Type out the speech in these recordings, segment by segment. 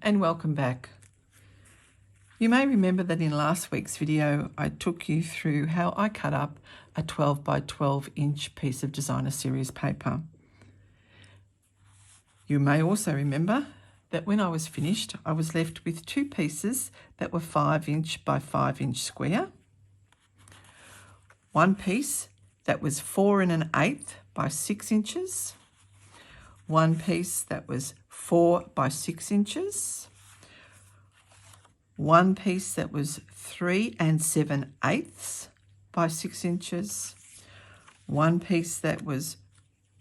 and welcome back. You may remember that in last week's video I took you through how I cut up a 12 by 12 inch piece of designer series paper. You may also remember that when I was finished I was left with two pieces that were 5 inch by 5 inch square, one piece that was 4 1/8 by 6 inches, one piece that was 4 by 6 inches, one piece that was 3 7/8 by 6 inches, one piece that was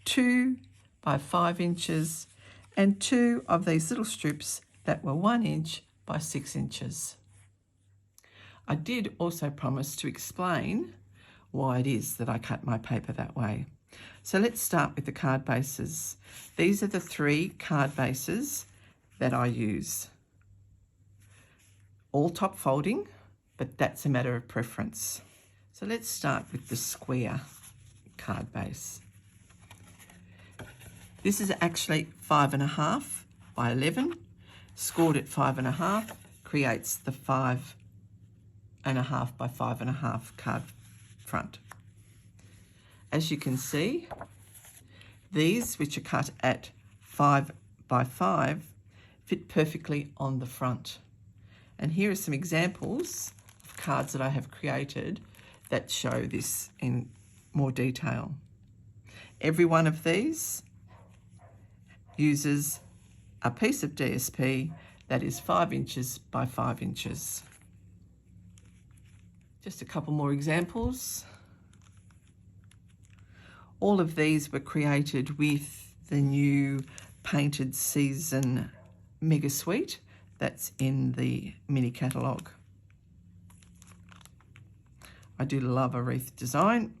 2 by 5 inches, and two of these little strips that were 1 inch by 6 inches. I did also promise to explain why it is that I cut my paper that way. So let's start with the card bases. These are the 3 card bases that I use. All top folding, but that's a matter of preference. So let's start with the square card base. This is actually 5 1/2 by 11. Scored at 5 1/2 creates the 5 1/2 by 5 1/2 card front. As you can see, these, which are cut at 5 by 5, fit perfectly on the front. And here are some examples of cards that I have created that show this in more detail. Every one of these uses a piece of DSP that is 5 inches by 5 inches. Just a couple more examples. All of these were created with the new Painted Season Mega Suite that's in the mini catalogue. I do love a wreath design.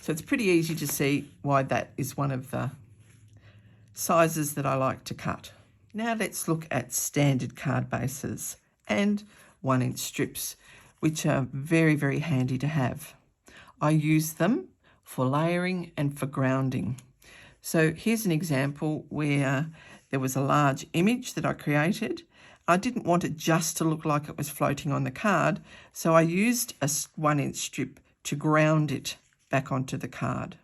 So it's pretty easy to see why that is one of the sizes that I like to cut. Now let's look at standard card bases and 1 inch strips, which are very, very handy to have. I use them for layering and for grounding. So here's an example where there was a large image that I created. I didn't want it just to look like it was floating on the card, so I used a 1 inch strip to ground it back onto the card.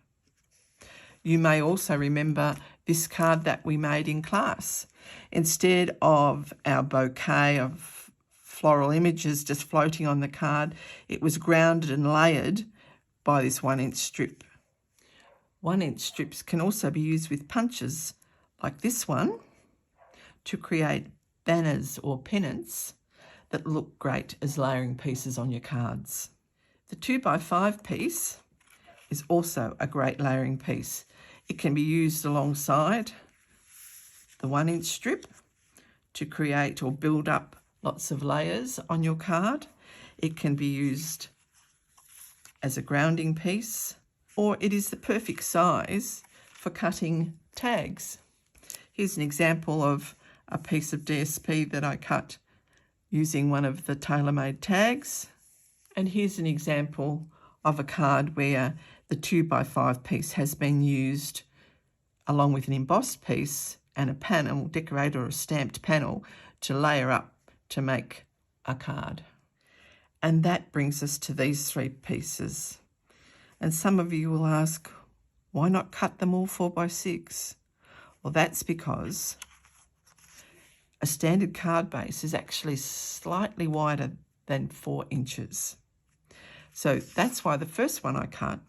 You may also remember this card that we made in class. Instead of our bouquet of floral images just floating on the card, it was grounded and layered by this 1 inch strip. 1 inch strips can also be used with punches like this one to create banners or pennants that look great as layering pieces on your cards. The 2 by 5 piece is also a great layering piece. It can be used alongside the 1 inch strip to create or build up lots of layers on your card. It can be used as a grounding piece, or it is the perfect size for cutting tags. Here's an example of a piece of DSP that I cut using one of the tailor-made tags. And here's an example of a card where the 2 by 5 piece has been used along with an embossed piece and a panel decorator or a stamped panel to layer up to make a card. And that brings us to these 3 pieces. And some of you will ask, why not cut them all 4 by 6? Well, that's because a standard card base is actually slightly wider than 4 inches. So that's why the first one I cut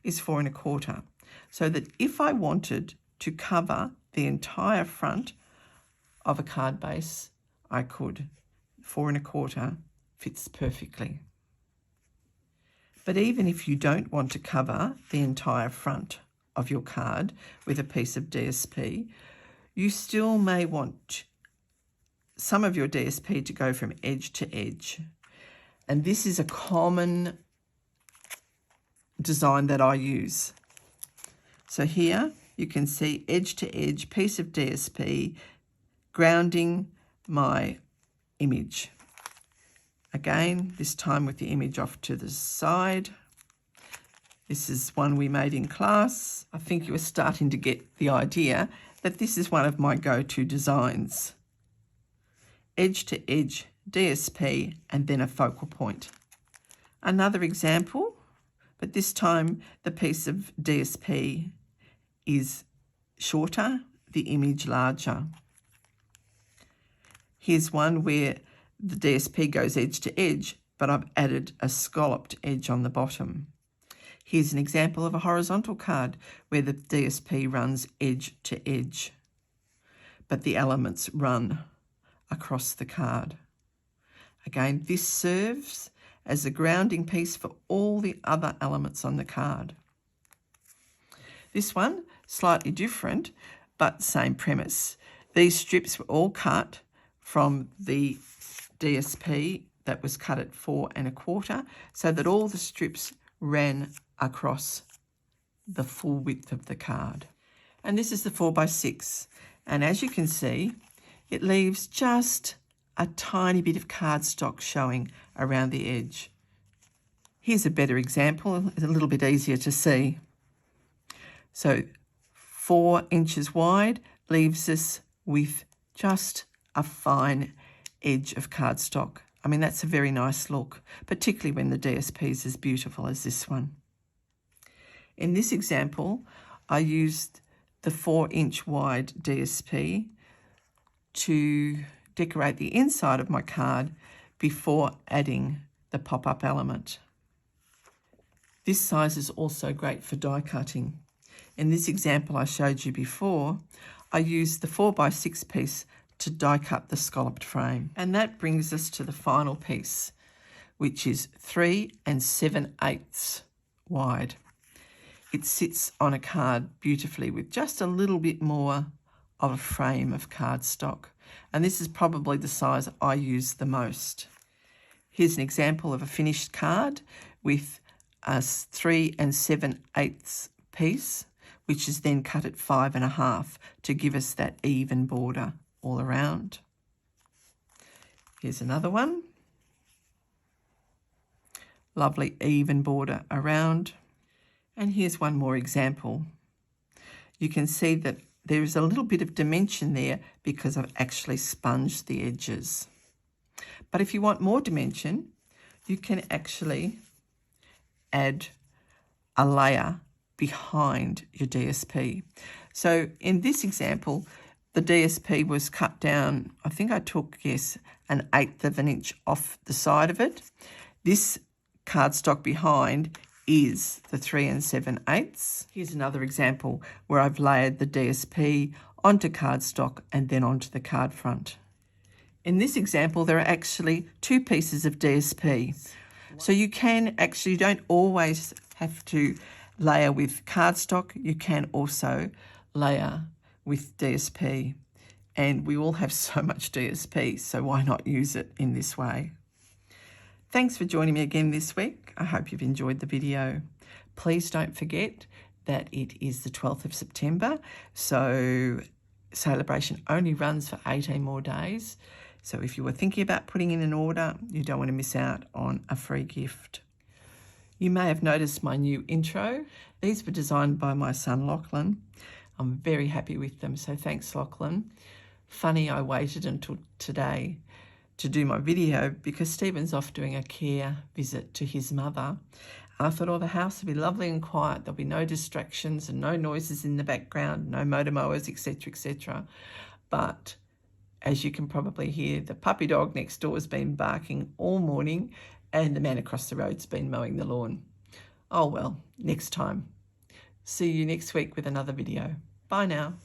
is 4 1/4. So that if I wanted to cover the entire front of a card base, I could. 4 1/4 fits perfectly. But even if you don't want to cover the entire front of your card with a piece of DSP, you still may want some of your DSP to go from edge to edge. And this is a common design that I use. So here you can see edge to edge piece of DSP grounding my image. Again, this time with the image off to the side. This is one we made in class. I think you were starting to get the idea that this is one of my go-to designs. Edge to edge DSP and then a focal point. Another example, but this time the piece of DSP is shorter, the image larger. Here's one where the DSP goes edge to edge, but I've added a scalloped edge on the bottom. Here's an example of a horizontal card where the DSP runs edge to edge, but the elements run across the card. Again, this serves as a grounding piece for all the other elements on the card. This one, slightly different, but same premise. These strips were all cut from the DSP that was cut at 4 1/4, so that all the strips ran across the full width of the card. And this is the 4x6, and as you can see, it leaves just a tiny bit of cardstock showing around the edge. Here's a better example, it's a little bit easier to see. So 4 inches wide leaves us with just a fine edge of cardstock. I mean, that's a very nice look, particularly when the DSP is as beautiful as this one. In this example, I used the 4-inch wide DSP to decorate the inside of my card before adding the pop-up element. This size is also great for die cutting. In this example I showed you before, I used the 4x6 piece to die cut the scalloped frame. And that brings us to the final piece, which is 3 7/8 wide. It sits on a card beautifully with just a little bit more of a frame of cardstock. And this is probably the size I use the most. Here's an example of a finished card with a 3 7/8 piece, which is then cut at 5 1/2 to give us that even border all around. Here's another one. Lovely even border around. And here's one more example. You can see that there is a little bit of dimension there because I've actually sponged the edges. But if you want more dimension, you can actually add a layer behind your DSP. So in this example, the DSP was cut down, I think I took, yes, 1/8 of an inch off the side of it. This cardstock behind is the 3 7/8. Here's another example where I've layered the DSP onto cardstock and then onto the card front. In this example, there are actually 2 pieces of DSP. So you don't always have to layer with cardstock. You can also layer with DSP. And we all have so much DSP, so why not use it in this way? Thanks for joining me again this week. I hope you've enjoyed the video. Please don't forget that it is the 12th of September, so celebration only runs for 18 more days. So if you were thinking about putting in an order, you don't want to miss out on a free gift. You may have noticed my new intro. These were designed by my son Lachlan. I'm very happy with them, so thanks Lachlan. Funny, I waited until today to do my video because Stephen's off doing a care visit to his mother. And I thought, oh, the house will be lovely and quiet. There'll be no distractions and no noises in the background, no motor mowers, etc., etc. But as you can probably hear, the puppy dog next door has been barking all morning and the man across the road's been mowing the lawn. Oh well, next time. See you next week with another video. Bye now.